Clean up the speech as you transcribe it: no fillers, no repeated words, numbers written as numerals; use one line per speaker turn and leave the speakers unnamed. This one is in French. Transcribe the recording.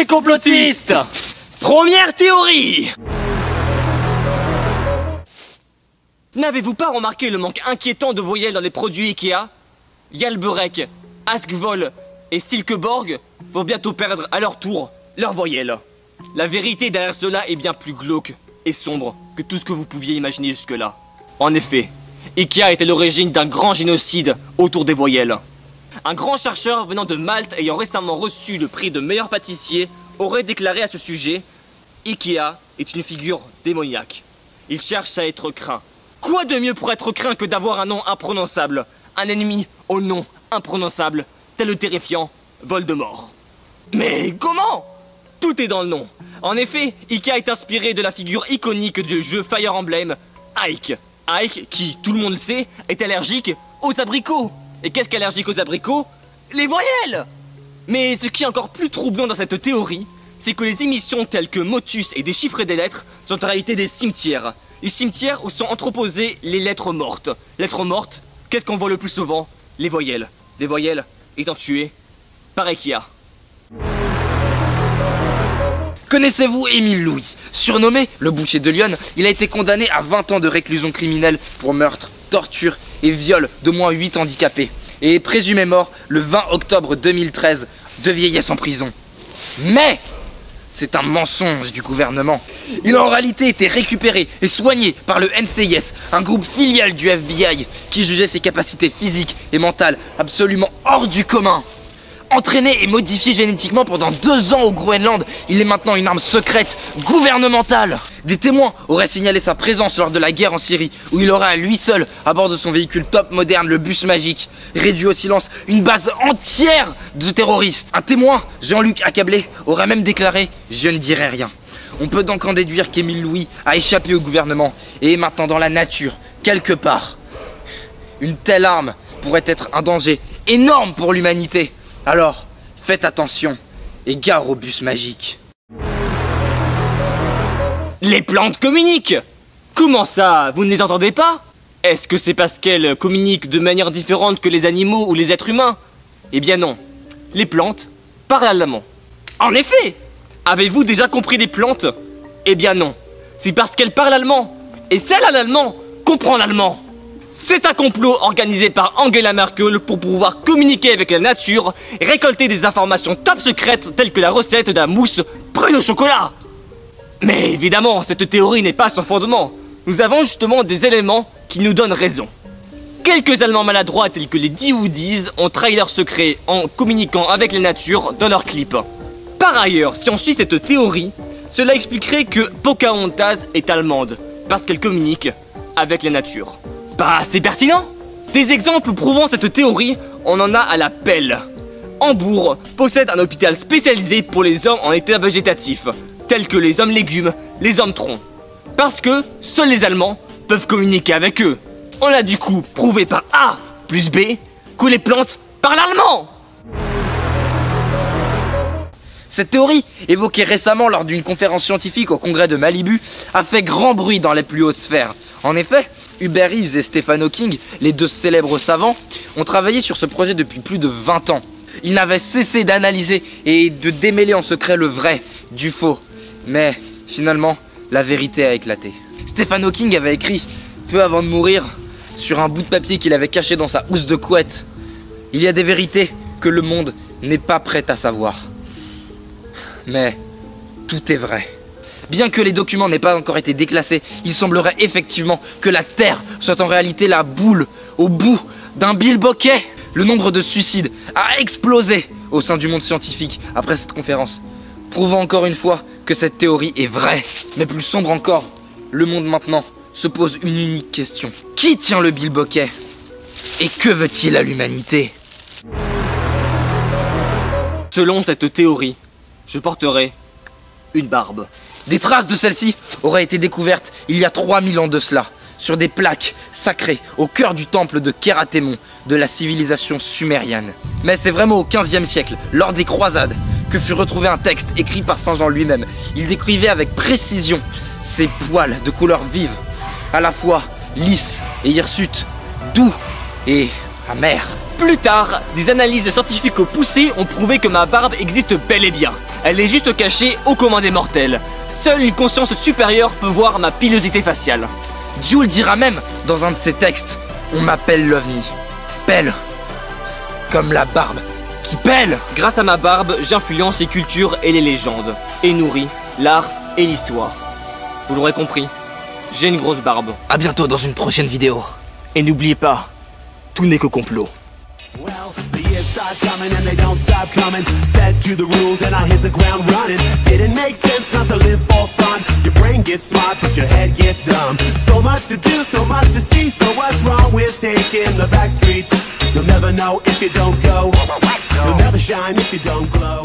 les complotistes! Première théorie! N'avez-vous pas remarqué le manque inquiétant de voyelles dans les produits Ikea? Jalberek, Askvoll et Silkeborg vont bientôt perdre à leur tour leurs voyelles. La vérité derrière cela est bien plus glauque et sombre que tout ce que vous pouviez imaginer jusque-là. En effet, Ikea était l'origine d'un grand génocide autour des voyelles. Un grand chercheur venant de Malte ayant récemment reçu le prix de meilleur pâtissier aurait déclaré à ce sujet: Ikea est une figure démoniaque. Il cherche à être craint. Quoi de mieux pour être craint que d'avoir un nom imprononçable? Un ennemi au nom imprononçable, tel le terrifiant Voldemort. Mais comment? Tout est dans le nom. En effet, Ikea est inspiré de la figure iconique du jeu Fire Emblem, Ike. Ike, qui, tout le monde le sait, est allergique aux abricots. Et qu'est-ce qu'allergique aux abricots? Les voyelles! Mais ce qui est encore plus troublant dans cette théorie, c'est que les émissions telles que Motus et Déchiffrer des lettres sont en réalité des cimetières. Les cimetières où sont entreposées les lettres mortes. Lettres mortes, qu'est-ce qu'on voit le plus souvent? Les voyelles. Les voyelles étant tuées par Ikea.
Connaissez-vous Émile Louis? Surnommé le boucher de Lyon, il a été condamné à 20 ans de réclusion criminelle pour meurtre, torture et viol d'au moins 8 handicapés. Et est présumé mort le 20 octobre 2013 de vieillesse en prison. Mais c'est un mensonge du gouvernement. Il a en réalité été récupéré et soigné par le NCIS, un groupe filial du FBI qui jugeait ses capacités physiques et mentales absolument hors du commun. Entraîné et modifié génétiquement pendant 2 ans au Groenland, il est maintenant une arme secrète gouvernementale. Des témoins auraient signalé sa présence lors de la guerre en Syrie, où il aurait à lui seul, à bord de son véhicule top moderne, le bus magique, réduit au silence une base entière de terroristes. Un témoin, Jean-Luc Accablé, aurait même déclaré « Je ne dirai rien ». On peut donc en déduire qu'Émile Louis a échappé au gouvernement et est maintenant dans la nature, quelque part. Une telle arme pourrait être un danger énorme pour l'humanité. Alors, faites attention et gare au bus magique.
Les plantes communiquent! Comment ça? Vous ne les entendez pas? Est-ce que c'est parce qu'elles communiquent de manière différente que les animaux ou les êtres humains? Eh bien non. Les plantes parlent allemand. En effet! Avez-vous déjà compris les plantes? Eh bien non. C'est parce qu'elles parlent allemand. Et celle à l'allemand comprend l'allemand. C'est un complot organisé par Angela Merkel pour pouvoir communiquer avec la nature et récolter des informations top secrètes telles que la recette d'un mousse prune au chocolat. Mais évidemment, cette théorie n'est pas sans fondement. Nous avons justement des éléments qui nous donnent raison. Quelques Allemands maladroits tels que les Dioudis ont trahi leur secret en communiquant avec la nature dans leurs clips. Par ailleurs, si on suit cette théorie, cela expliquerait que Pocahontas est allemande, parce qu'elle communique avec la nature. Bah, c'est pertinent! Des exemples prouvant cette théorie, on en a à la pelle. Hambourg possède un hôpital spécialisé pour les hommes en état végétatif, tels que les hommes légumes, les hommes troncs. Parce que seuls les Allemands peuvent communiquer avec eux. On a du coup prouvé par A plus B que les plantes parlent allemand!
Cette théorie, évoquée récemment lors d'une conférence scientifique au congrès de Malibu, a fait grand bruit dans les plus hautes sphères. En effet, Hubert Reeves et Stephen Hawking, les deux célèbres savants, ont travaillé sur ce projet depuis plus de 20 ans. Ils n'avaient cessé d'analyser et de démêler en secret le vrai du faux. Mais finalement, la vérité a éclaté. Stephen Hawking avait écrit, peu avant de mourir, sur un bout de papier qu'il avait caché dans sa housse de couette: il y a des vérités que le monde n'est pas prêt à savoir. Mais tout est vrai. Bien que les documents n'aient pas encore été déclassés, il semblerait effectivement que la Terre soit en réalité la boule au bout d'un bilboquet. Le nombre de suicides a explosé au sein du monde scientifique après cette conférence, prouvant encore une fois que cette théorie est vraie. Mais plus sombre encore, le monde maintenant se pose une unique question. Qui tient le bilboquet? Et que veut-il à l'humanité?
Selon cette théorie, je porterai une barbe.
Des traces de celle-ci auraient été découvertes il y a 3000 ans de cela, sur des plaques sacrées au cœur du temple de Keratémon de la civilisation sumérienne. Mais c'est vraiment au XVe siècle, lors des croisades, que fut retrouvé un texte écrit par Saint Jean lui-même. Il décrivait avec précision ces poils de couleur vive, à la fois lisses et hirsutes, doux et amers.
Plus tard, des analyses scientifiques poussées ont prouvé que ma barbe existe bel et bien. Elle est juste cachée au commun des mortels. Seule une conscience supérieure peut voir ma pilosité faciale.
Joule dira même dans un de ses textes: on m'appelle l'OVNI. Pelle. Comme la barbe qui pèle.
Grâce à ma barbe, j'influence les cultures et les légendes, et nourris l'art et l'histoire. Vous l'aurez compris, j'ai une grosse barbe.
À bientôt dans une prochaine vidéo.
Et n'oubliez pas, tout n'est que complot.
Well, the years start coming and they don't stop coming. Fed to the rules and I hit the ground running. Didn't make sense not to live for fun. Your brain gets smart but your head gets dumb. So much to do, so much to see. So what's wrong with taking the back streets? You'll never know if you don't go. You'll never shine if you don't glow.